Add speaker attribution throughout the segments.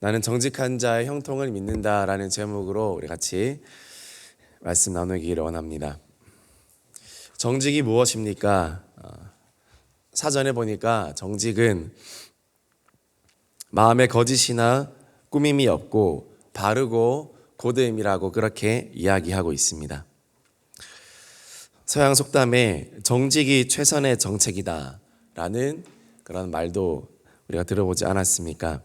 Speaker 1: 나는 정직한 자의 형통을 믿는다라는 제목으로 우리 같이 말씀 나누기를 원합니다. 정직이 무엇입니까? 사전에 보니까 정직은 마음에 거짓이나 꾸밈이 없고 바르고 고됨이라고 그렇게 이야기하고 있습니다. 서양 속담에 정직이 최선의 정책이다라는 그런 말도 우리가 들어보지 않았습니까?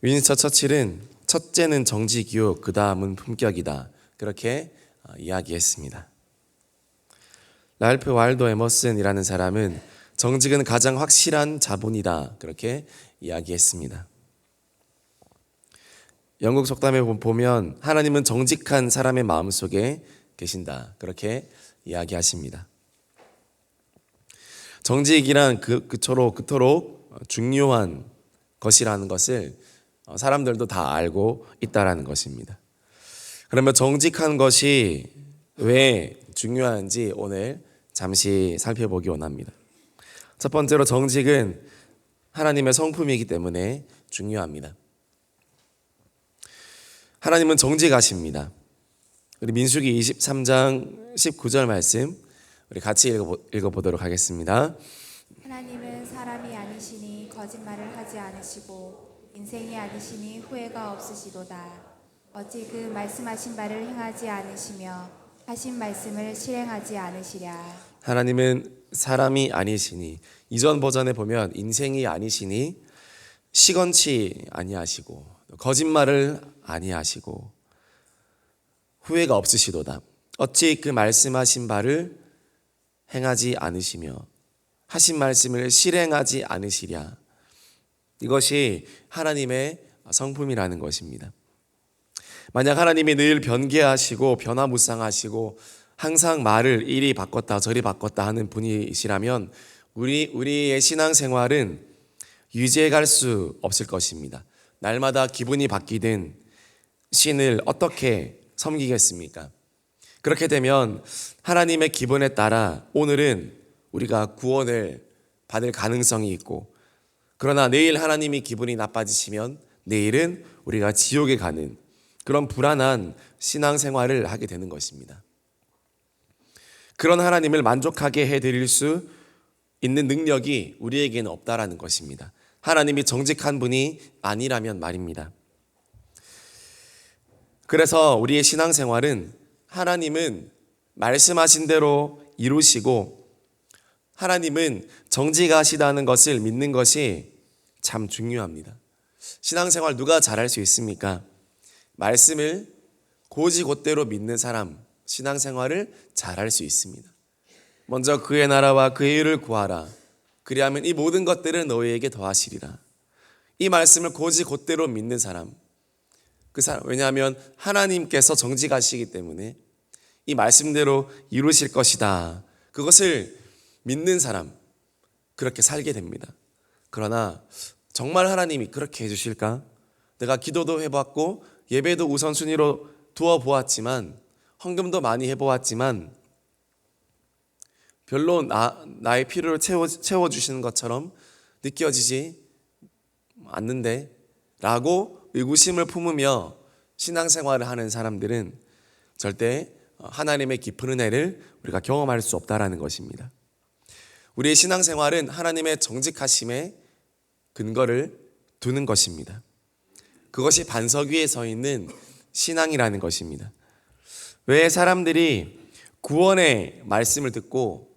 Speaker 1: 윈스턴 처칠은 첫째는 정직이요 그 다음은 품격이다 그렇게 이야기했습니다. 랄프 waldo 에머슨이라는 사람은 정직은 가장 확실한 자본이다 그렇게 이야기했습니다. 영국 속담에 보면 하나님은 정직한 사람의 마음속에 계신다 그렇게 이야기하십니다. 정직이란 그토록 중요한 것이라는 것을 사람들도 다 알고 있다라는 것입니다. 그러면 정직한 것이 왜 중요한지 오늘 잠시 살펴보기 원합니다. 첫 번째로 정직은 하나님의 성품이기 때문에 중요합니다. 하나님은 정직하십니다. 우리 민수기 23장 19절 말씀 우리 같이 읽어보도록 하겠습니다.
Speaker 2: 하나님은 사람이 아니시니 거짓말을 하지 않으시고 인생이 아니시니 후회가 없으시도다. 어찌 그 말씀하신 바를 행하지 않으시며 하신 말씀을 실행하지 않으시랴.
Speaker 1: 하나님은 사람이 아니시니, 이전 버전에 보면 인생이 아니시니 시건치 아니하시고 거짓말을 아니하시고 후회가 없으시도다. 어찌 그 말씀하신 바를 행하지 않으시며 하신 말씀을 실행하지 않으시랴. 이것이 하나님의 성품이라는 것입니다. 만약 하나님이 늘 변개하시고 변화무쌍하시고 항상 말을 이리 바꿨다 저리 바꿨다 하는 분이시라면 우리의 신앙생활은 유지해갈 수 없을 것입니다. 날마다 기분이 바뀌든 신을 어떻게 섬기겠습니까? 그렇게 되면 하나님의 기분에 따라 오늘은 우리가 구원을 받을 가능성이 있고, 그러나 내일 하나님이 기분이 나빠지시면 내일은 우리가 지옥에 가는 그런 불안한 신앙생활을 하게 되는 것입니다. 그런 하나님을 만족하게 해드릴 수 있는 능력이 우리에게는 없다라는 것입니다. 하나님이 정직한 분이 아니라면 말입니다. 그래서 우리의 신앙생활은 하나님은 말씀하신 대로 이루시고 하나님은 정직하시다는 것을 믿는 것이 참 중요합니다. 신앙생활 누가 잘할 수 있습니까? 말씀을 곧이곧대로 믿는 사람, 신앙생활을 잘할 수 있습니다. 먼저 그의 나라와 그의 의를 구하라. 그리하면 이 모든 것들을 너희에게 더하시리라. 이 말씀을 곧이곧대로 믿는 사람, 왜냐하면 하나님께서 정직하시기 때문에 이 말씀대로 이루실 것이다. 그것을 믿는 사람, 그렇게 살게 됩니다. 그러나 정말 하나님이 그렇게 해주실까? 내가 기도도 해봤고 예배도 우선순위로 두어보았지만 헌금도 많이 해보았지만 별로 나의 필요를 채워주시는 것처럼 느껴지지 않는데 라고 의구심을 품으며 신앙생활을 하는 사람들은 절대 하나님의 깊은 은혜를 우리가 경험할 수 없다라는 것입니다. 우리의 신앙생활은 하나님의 정직하심에 근거를 두는 것입니다. 그것이 반석 위에 서 있는 신앙이라는 것입니다. 왜 사람들이 구원의 말씀을 듣고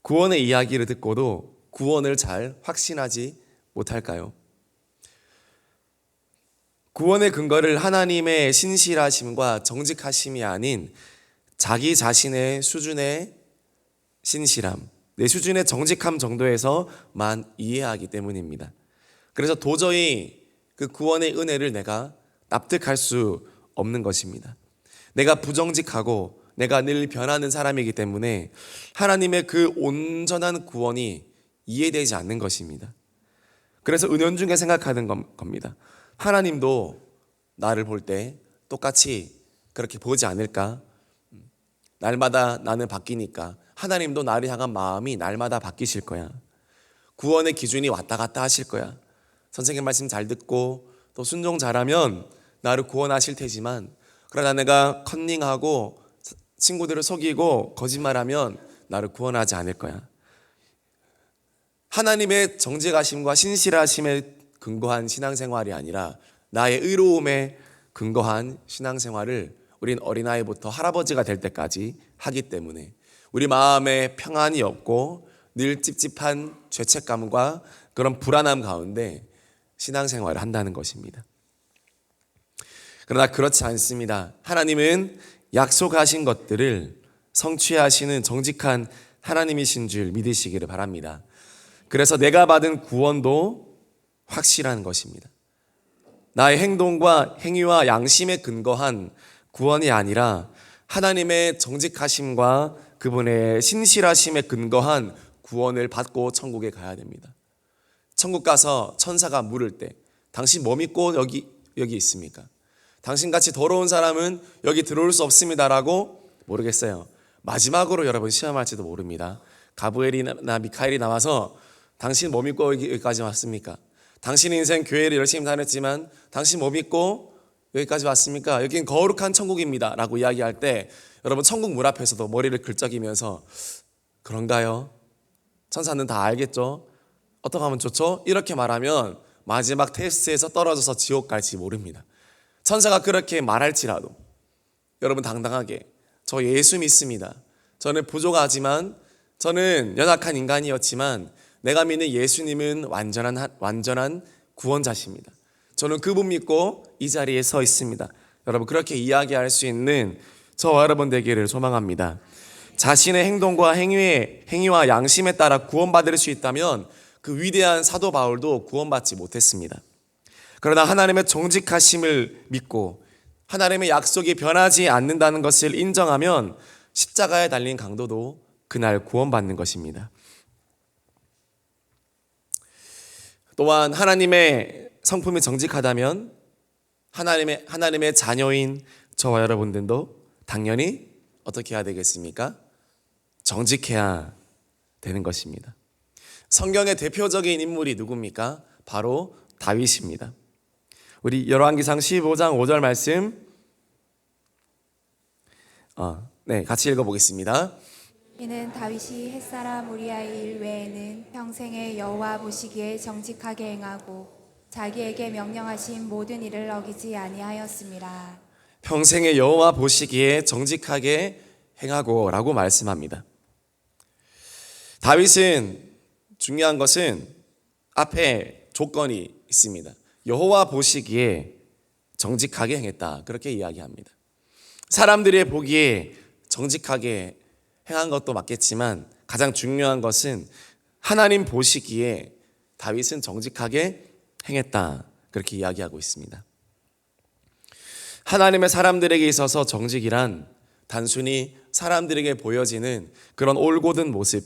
Speaker 1: 구원의 이야기를 듣고도 구원을 잘 확신하지 못할까요? 구원의 근거를 하나님의 신실하심과 정직하심이 아닌 자기 자신의 수준의 신실함, 내 수준의 정직함 정도에서만 이해하기 때문입니다. 그래서 도저히 그 구원의 은혜를 내가 납득할 수 없는 것입니다. 내가 부정직하고 내가 늘 변하는 사람이기 때문에 하나님의 그 온전한 구원이 이해되지 않는 것입니다. 그래서 은연중에 생각하는 겁니다. 하나님도 나를 볼 때 똑같이 그렇게 보지 않을까? 날마다 나는 바뀌니까 하나님도 나를 향한 마음이 날마다 바뀌실 거야. 구원의 기준이 왔다 갔다 하실 거야. 선생님 말씀 잘 듣고 또 순종 잘하면 나를 구원하실 테지만, 그러나 내가 컨닝하고 친구들을 속이고 거짓말하면 나를 구원하지 않을 거야. 하나님의 정직하심과 신실하심에 근거한 신앙생활이 아니라 나의 의로움에 근거한 신앙생활을 우린 어린아이부터 할아버지가 될 때까지 하기 때문에 우리 마음에 평안이 없고 늘 찝찝한 죄책감과 그런 불안함 가운데 신앙생활을 한다는 것입니다. 그러나 그렇지 않습니다. 하나님은 약속하신 것들을 성취하시는 정직한 하나님이신 줄 믿으시기를 바랍니다. 그래서 내가 받은 구원도 확실한 것입니다. 나의 행동과 행위와 양심에 근거한 구원이 아니라 하나님의 정직하심과 그분의 신실하심에 근거한 구원을 받고 천국에 가야 됩니다. 천국 가서 천사가 물을 때 당신 뭐 믿고 여기 있습니까? 당신같이 더러운 사람은 여기 들어올 수 없습니다라고 모르겠어요. 마지막으로 여러분 시험할지도 모릅니다. 가브리엘이나 미카엘이 나와서 당신 뭐 믿고 여기까지 왔습니까? 당신 인생 교회를 열심히 다녔지만 당신 뭐 믿고 여기까지 왔습니까? 여긴 거룩한 천국입니다 라고 이야기할 때 여러분 천국 문 앞에서도 머리를 긁적이면서 그런가요? 천사는 다 알겠죠? 어떻게 하면 좋죠? 이렇게 말하면 마지막 테스트에서 떨어져서 지옥 갈지 모릅니다. 천사가 그렇게 말할지라도 여러분 당당하게 저 예수 믿습니다. 저는 부족하지만 저는 연약한 인간이었지만 내가 믿는 예수님은 완전한 구원자십니다. 저는 그분 믿고 이 자리에 서 있습니다. 여러분 그렇게 이야기할 수 있는 저와 여러분 되기를 소망합니다. 자신의 행동과 행위와 양심에 따라 구원받을 수 있다면 그 위대한 사도 바울도 구원받지 못했습니다. 그러나 하나님의 정직하심을 믿고 하나님의 약속이 변하지 않는다는 것을 인정하면 십자가에 달린 강도도 그날 구원받는 것입니다. 또한 하나님의 성품이 정직하다면 하나님의 자녀인 저와 여러분들도 당연히 어떻게 해야 되겠습니까? 정직해야 되는 것입니다. 성경의 대표적인 인물이 누굽니까? 바로 다윗입니다. 우리 열왕기상 15장 5절 말씀 같이 읽어보겠습니다.
Speaker 2: 이는 다윗이 햇사람 우리아의 일 외에는 평생에 여호와 보시기에 정직하게 행하고 자기에게 명령하신 모든 일을 어기지 아니하였음이라.
Speaker 1: 평생에 여호와 보시기에 정직하게 행하고 라고 말씀합니다. 다윗은 중요한 것은 앞에 조건이 있습니다. 여호와 보시기에 정직하게 행했다 그렇게 이야기합니다. 사람들이 보기에 정직하게 행한 것도 맞겠지만 가장 중요한 것은 하나님 보시기에 다윗은 정직하게 행했다 그렇게 이야기하고 있습니다. 하나님의 사람들에게 있어서 정직이란 단순히 사람들에게 보여지는 그런 올곧은 모습,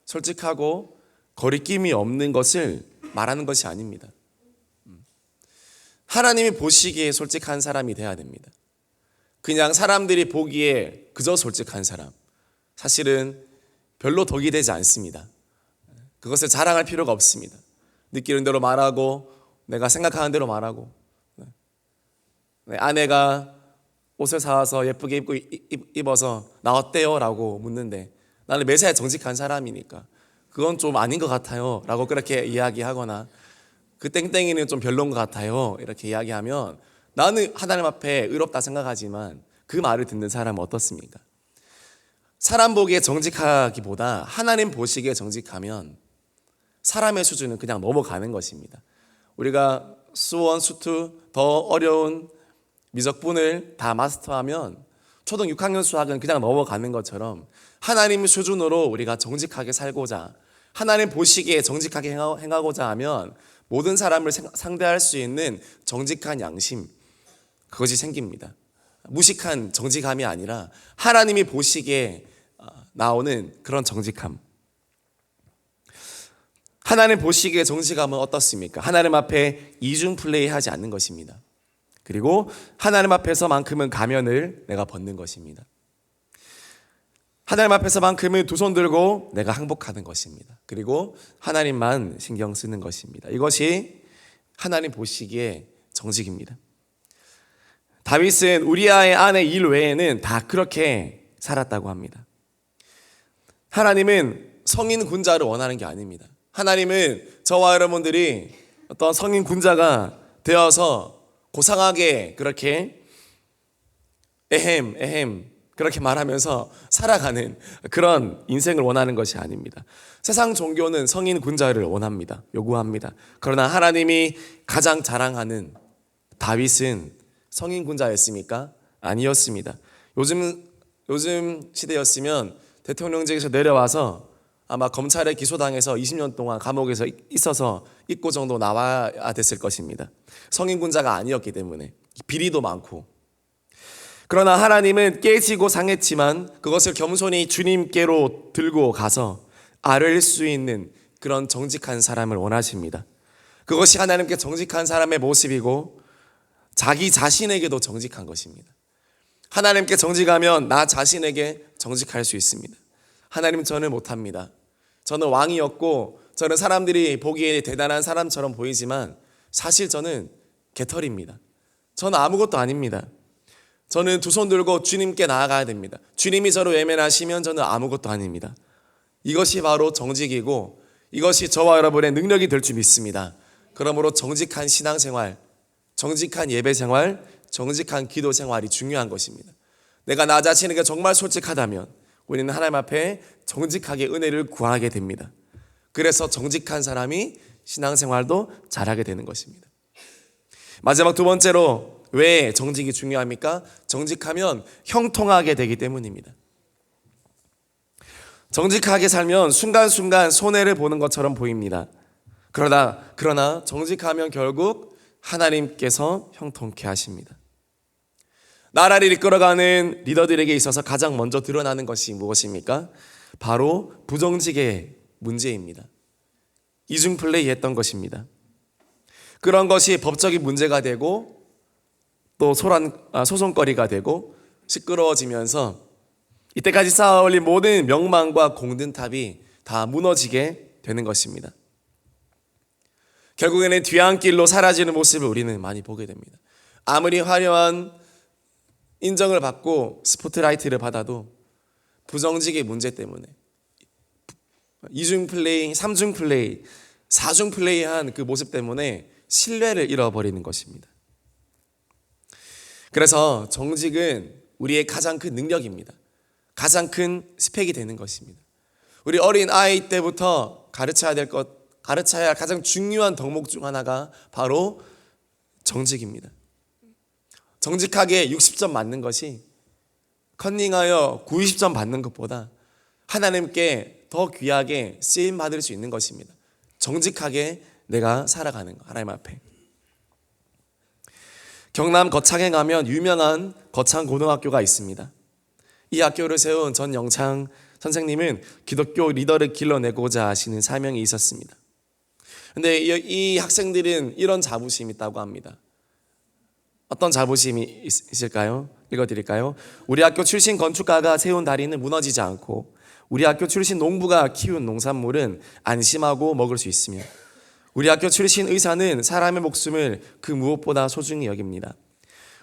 Speaker 1: 솔직하고 거리낌이 없는 것을 말하는 것이 아닙니다. 하나님이 보시기에 솔직한 사람이 돼야 됩니다. 그냥 사람들이 보기에 그저 솔직한 사람, 사실은 별로 덕이 되지 않습니다. 그것을 자랑할 필요가 없습니다. 느끼는 대로 말하고 내가 생각하는 대로 말하고 아내가 옷을 사와서 예쁘게 입어서 나 어때요? 라고 묻는데 나는 매사에 정직한 사람이니까 그건 좀 아닌 것 같아요 라고 그렇게 이야기하거나 그 땡땡이는 좀 별로인 것 같아요 이렇게 이야기하면 나는 하나님 앞에 의롭다 생각하지만 그 말을 듣는 사람은 어떻습니까? 사람 보기에 정직하기보다 하나님 보시기에 정직하면 사람의 수준은 그냥 넘어가는 것입니다. 우리가 수원, 수투 더 어려운 미적분을 다 마스터하면 초등 6학년 수학은 그냥 넘어가는 것처럼 하나님 수준으로 우리가 정직하게 살고자 하나님 보시기에 정직하게 행하고자 하면 모든 사람을 상대할 수 있는 정직한 양심 그것이 생깁니다. 무식한 정직함이 아니라 하나님이 보시기에 나오는 그런 정직함. 하나님 보시기에 정직함은 어떻습니까? 하나님 앞에 이중 플레이하지 않는 것입니다. 그리고 하나님 앞에서만큼은 가면을 내가 벗는 것입니다. 하나님 앞에서만큼은 두 손 들고 내가 항복하는 것입니다. 그리고 하나님만 신경 쓰는 것입니다. 이것이 하나님 보시기에 정직입니다. 다윗은 우리아의 아내 일 외에는 다 그렇게 살았다고 합니다. 하나님은 성인 군자를 원하는 게 아닙니다. 하나님은 저와 여러분들이 어떤 성인 군자가 되어서 고상하게 그렇게 에헴 그렇게 말하면서 살아가는 그런 인생을 원하는 것이 아닙니다. 세상 종교는 성인 군자를 원합니다. 요구합니다. 그러나 하나님이 가장 자랑하는 다윗은 성인 군자였습니까? 아니었습니다. 요즘 시대였으면 대통령직에서 내려와서 아마 검찰에 기소당해서 20년 동안 감옥에서 있어서 입고 정도 나와야 됐을 것입니다. 성인 군자가 아니었기 때문에 비리도 많고. 그러나 하나님은 깨지고 상했지만 그것을 겸손히 주님께로 들고 가서 아뢰일 수 있는 그런 정직한 사람을 원하십니다. 그것이 하나님께 정직한 사람의 모습이고 자기 자신에게도 정직한 것입니다. 하나님께 정직하면 나 자신에게 정직할 수 있습니다. 하나님, 저는 못합니다. 저는 왕이었고 저는 사람들이 보기에 대단한 사람처럼 보이지만 사실 저는 개털입니다. 저는 아무것도 아닙니다. 저는 두 손 들고 주님께 나아가야 됩니다. 주님이 저를 외면하시면 저는 아무것도 아닙니다. 이것이 바로 정직이고 이것이 저와 여러분의 능력이 될 줄 믿습니다. 그러므로 정직한 신앙생활, 정직한 예배생활, 정직한 기도생활이 중요한 것입니다. 내가 나 자신에게 정말 솔직하다면 우리는 하나님 앞에 정직하게 은혜를 구하게 됩니다. 그래서 정직한 사람이 신앙생활도 잘하게 되는 것입니다. 마지막 두 번째로 왜 정직이 중요합니까? 정직하면 형통하게 되기 때문입니다. 정직하게 살면 순간순간 손해를 보는 것처럼 보입니다. 그러나 정직하면 결국 하나님께서 형통케 하십니다. 나라를 이끌어가는 리더들에게 있어서 가장 먼저 드러나는 것이 무엇입니까? 바로 부정직의 문제입니다. 이중플레이 했던 것입니다. 그런 것이 법적인 문제가 되고 또 소송거리가 되고 시끄러워지면서 이때까지 쌓아올린 모든 명망과 공든탑이 다 무너지게 되는 것입니다. 결국에는 뒤안길로 사라지는 모습을 우리는 많이 보게 됩니다. 아무리 화려한 인정을 받고 스포트라이트를 받아도 부정직의 문제 때문에 이중 플레이, 삼중 플레이, 사중 플레이한 그 모습 때문에 신뢰를 잃어버리는 것입니다. 그래서 정직은 우리의 가장 큰 능력입니다. 가장 큰 스펙이 되는 것입니다. 우리 어린 아이 때부터 가르쳐야 할 가장 중요한 덕목 중 하나가 바로 정직입니다. 정직하게 60점 맞는 것이 컨닝하여 90점 받는 것보다 하나님께 더 귀하게 쓰임 받을 수 있는 것입니다. 정직하게 내가 살아가는 것, 하나님 앞에. 경남 거창에 가면 유명한 거창고등학교가 있습니다. 이 학교를 세운 전영창 선생님은 기독교 리더를 길러내고자 하시는 사명이 있었습니다. 그런데 이 학생들은 이런 자부심이 있다고 합니다. 어떤 자부심이 있을까요? 읽어드릴까요? 우리 학교 출신 건축가가 세운 다리는 무너지지 않고 우리 학교 출신 농부가 키운 농산물은 안심하고 먹을 수 있으며 우리 학교 출신 의사는 사람의 목숨을 그 무엇보다 소중히 여깁니다.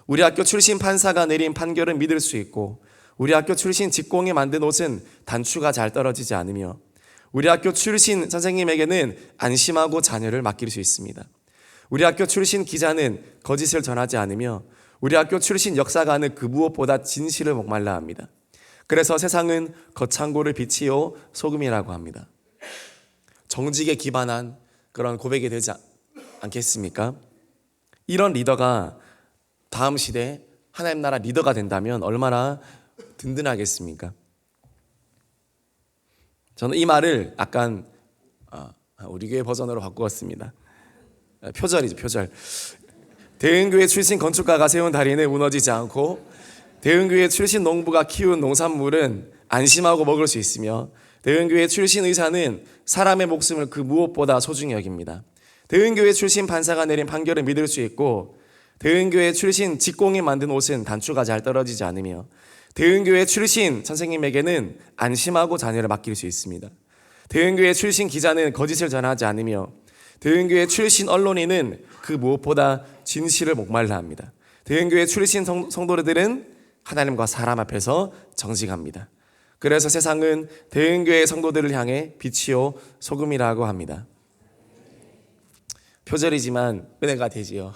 Speaker 1: 우리 학교 출신 판사가 내린 판결은 믿을 수 있고 우리 학교 출신 직공이 만든 옷은 단추가 잘 떨어지지 않으며 우리 학교 출신 선생님에게는 안심하고 자녀를 맡길 수 있습니다. 우리 학교 출신 기자는 거짓을 전하지 않으며 우리 학교 출신 역사가는 그 무엇보다 진실을 목말라 합니다. 그래서 세상은 거창고를 비치요 소금이라고 합니다. 정직에 기반한 그런 고백이 되지 않겠습니까? 이런 리더가 다음 시대에 하나님 나라 리더가 된다면 얼마나 든든하겠습니까? 저는 이 말을 약간 우리 교회 버전으로 바꾸었습니다. 표절이죠, 표절. 대흥교회 출신 건축가가 세운 다리는 무너지지 않고 대흥교회 출신 농부가 키운 농산물은 안심하고 먹을 수 있으며 대흥교회 출신 의사는 사람의 목숨을 그 무엇보다 소중히 여깁니다. 대흥교회 출신 판사가 내린 판결을 믿을 수 있고 대흥교회 출신 직공이 만든 옷은 단추가 잘 떨어지지 않으며 대흥교회 출신 선생님에게는 안심하고 자녀를 맡길 수 있습니다. 대흥교회 출신 기자는 거짓을 전하지 않으며 대흥교회 출신 언론인은 그 무엇보다 진실을 목말라 합니다. 대흥교회 출신 성도들은 하나님과 사람 앞에서 정직합니다. 그래서 세상은 대흥교회 성도들을 향해 빛이요 소금이라고 합니다. 표절이지만 은혜가 되지요.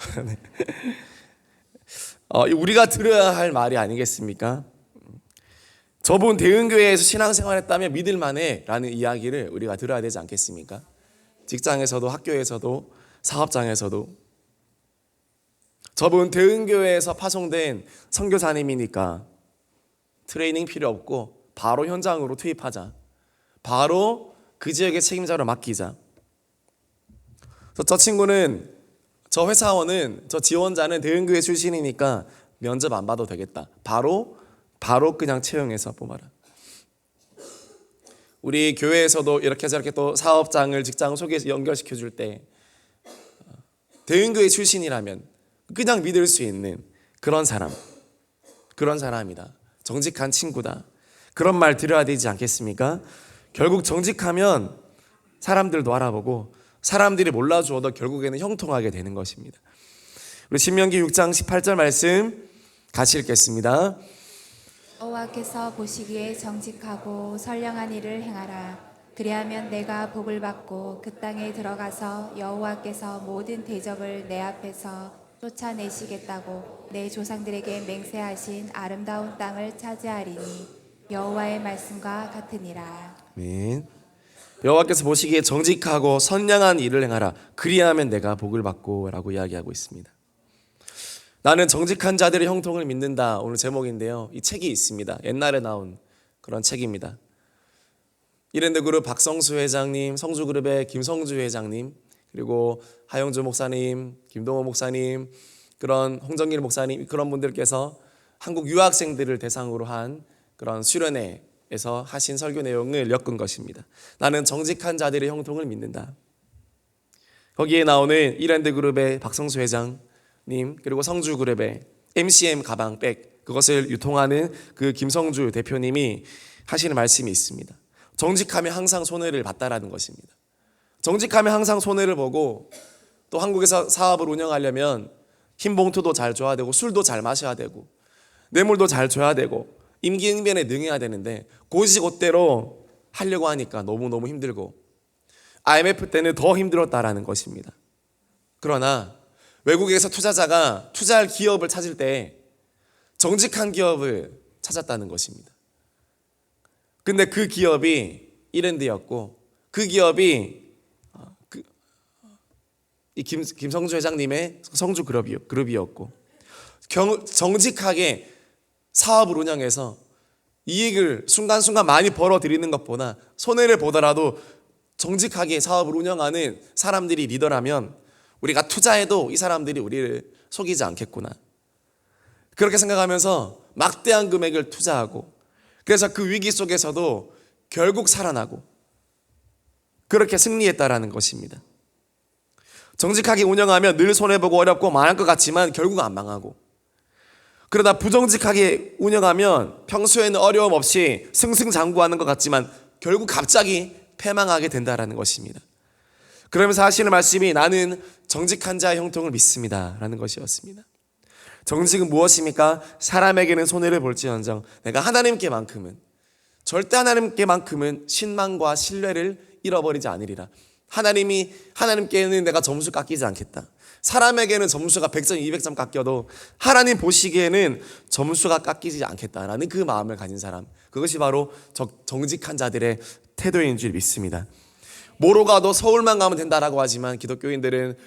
Speaker 1: 우리가 들어야 할 말이 아니겠습니까? 저분 대흥교회에서 신앙생활했다면 믿을만해 라는 이야기를 우리가 들어야 되지 않겠습니까? 직장에서도 학교에서도 사업장에서도 저분 대흥교회에서 파송된 선교사님이니까 트레이닝 필요 없고 바로 현장으로 투입하자. 바로 그 지역의 책임자로 맡기자. 저 친구는, 저 회사원은, 저 지원자는 대흥교회 출신이니까 면접 안 봐도 되겠다. 바로 그냥 채용해서 뽑아라. 우리 교회에서도 이렇게 저렇게 또 사업장을 직장 소개해서 연결시켜 줄 때 대흥교회 출신이라면 그냥 믿을 수 있는 그런 사람이다. 정직한 친구다. 그런 말 들어야 되지 않겠습니까? 결국 정직하면 사람들도 알아보고 사람들이 몰라주어도 결국에는 형통하게 되는 것입니다. 우리 신명기 6장 18절 말씀 같이 읽겠습니다.
Speaker 2: 여호와께서 보시기에 정직하고 선량한 일을 행하라. 그리하면 내가 복을 받고 그 땅에 들어가서 여호와께서 모든 대적을 내 앞에서 쫓아내시겠다고 내 조상들에게 맹세하신 아름다운 땅을 차지하리니 여호와의 말씀과 같으니라.
Speaker 1: 아멘. 여호와께서 보시기에 정직하고 선량한 일을 행하라. 그리하면 내가 복을 받고 라고 이야기하고 있습니다. 나는 정직한 자들의 형통을 믿는다. 오늘 제목인데요. 이 책이 있습니다. 옛날에 나온 그런 책입니다. 이랜드그룹 박성수 회장님, 성주그룹의 김성주 회장님, 그리고 하영주 목사님, 김동호 목사님, 그런 홍정길 목사님, 그런 분들께서 한국 유학생들을 대상으로 한 그런 수련회에서 하신 설교 내용을 엮은 것입니다. 나는 정직한 자들의 형통을 믿는다. 거기에 나오는 이랜드그룹의 박성수 회장님, 그리고 성주그룹의 MCM 가방백, 그것을 유통하는 그 김성주 대표님이 하시는 말씀이 있습니다. 정직하면 항상 손해를 봤다라는 것입니다. 정직하면 항상 손해를 보고, 또 한국에서 사업을 운영하려면 흰 봉투도 잘 줘야 되고 술도 잘 마셔야 되고 뇌물도 잘 줘야 되고 임기응변에 능해야 되는데 고시곧대로 하려고 하니까 너무너무 힘들고 IMF 때는 더 힘들었다라는 것입니다. 그러나 외국에서 투자자가 투자할 기업을 찾을 때 정직한 기업을 찾았다는 것입니다. 근데 그 기업이 이랜드였고 그 기업이 이 김성주 회장님의 성주 그룹이었고 정직하게 사업을 운영해서 이익을 순간순간 많이 벌어들이는 것보다 손해를 보더라도 정직하게 사업을 운영하는 사람들이 리더라면 우리가 투자해도 이 사람들이 우리를 속이지 않겠구나. 그렇게 생각하면서 막대한 금액을 투자하고 그래서 그 위기 속에서도 결국 살아나고 그렇게 승리했다라는 것입니다. 정직하게 운영하면 늘 손해보고 어렵고 망할 것 같지만 결국 안 망하고, 그러다 부정직하게 운영하면 평소에는 어려움 없이 승승장구하는 것 같지만 결국 갑자기 패망하게 된다라는 것입니다. 그러면서 하시는 말씀이 나는 정직한 자의 형통을 믿습니다 라는 것이었습니다. 정직은 무엇입니까? 사람에게는 손해를 볼지언정 내가 절대 하나님께만큼은 신망과 신뢰를 잃어버리지 않으리라. 하나님께는 내가 점수 깎이지 않겠다. 사람에게는 점수가 100점, 200점 깎여도 하나님 보시기에는 점수가 깎이지 않겠다라는 그 마음을 가진 사람, 그것이 바로 정직한 자들의 태도인 줄 믿습니다. 뭐로 가도 서울만 가면 된다라고 하지만 기독교인들은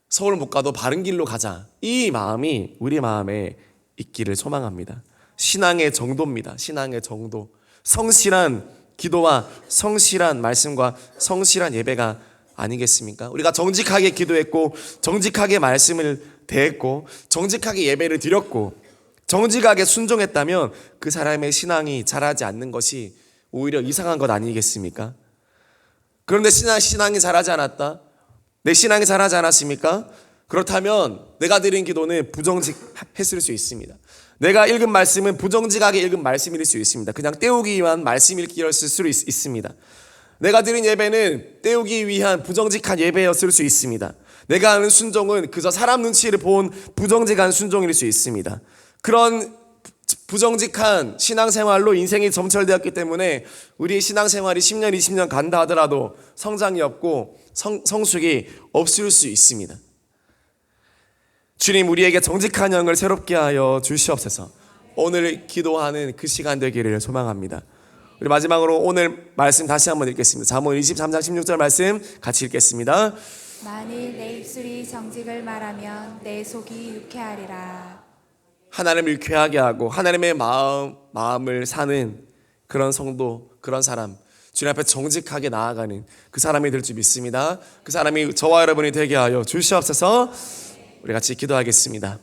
Speaker 1: 서울 못 가도 바른 길로 가자, 이 마음이 우리 마음에 있기를 소망합니다. 신앙의 정도입니다. 신앙의 정도. 성실한 기도와 성실한 말씀과 성실한 예배가 아니겠습니까? 우리가 정직하게 기도했고 정직하게 말씀을 대했고 정직하게 예배를 드렸고 정직하게 순종했다면 그 사람의 신앙이 자라지 않는 것이 오히려 이상한 것 아니겠습니까? 그런데 신앙이 자라지 않았다? 내 신앙이 자라지 않았습니까? 그렇다면 내가 드린 기도는 부정직했을 수 있습니다. 내가 읽은 말씀은 부정직하게 읽은 말씀일 수 있습니다. 그냥 때우기 위한 말씀 읽기였을 수 있습니다. 내가 드린 예배는 때우기 위한 부정직한 예배였을 수 있습니다. 내가 하는 순종은 그저 사람 눈치를 본 부정직한 순종일 수 있습니다. 그런 부정직한 신앙생활로 인생이 점철되었기 때문에 우리의 신앙생활이 10년, 20년 간다 하더라도 성장이 없고 성숙이 없을 수 있습니다. 주님, 우리에게 정직한 영을 새롭게 하여 주시옵소서. 오늘 기도하는 그 시간 되기를 소망합니다. 우리 마지막으로 오늘 말씀 다시 한번 읽겠습니다. 잠언 23장 16절 말씀 같이 읽겠습니다.
Speaker 2: 만일 내 입술이 정직을 말하면 내 속이 유쾌하리라.
Speaker 1: 하나님을 유쾌하게 하고 하나님의 마음을 사는 그런 성도, 그런 사람, 주님 앞에 정직하게 나아가는 그 사람이 될 줄 믿습니다. 그 사람이 저와 여러분이 되게 하여 주시옵소서. 우리 같이 기도하겠습니다.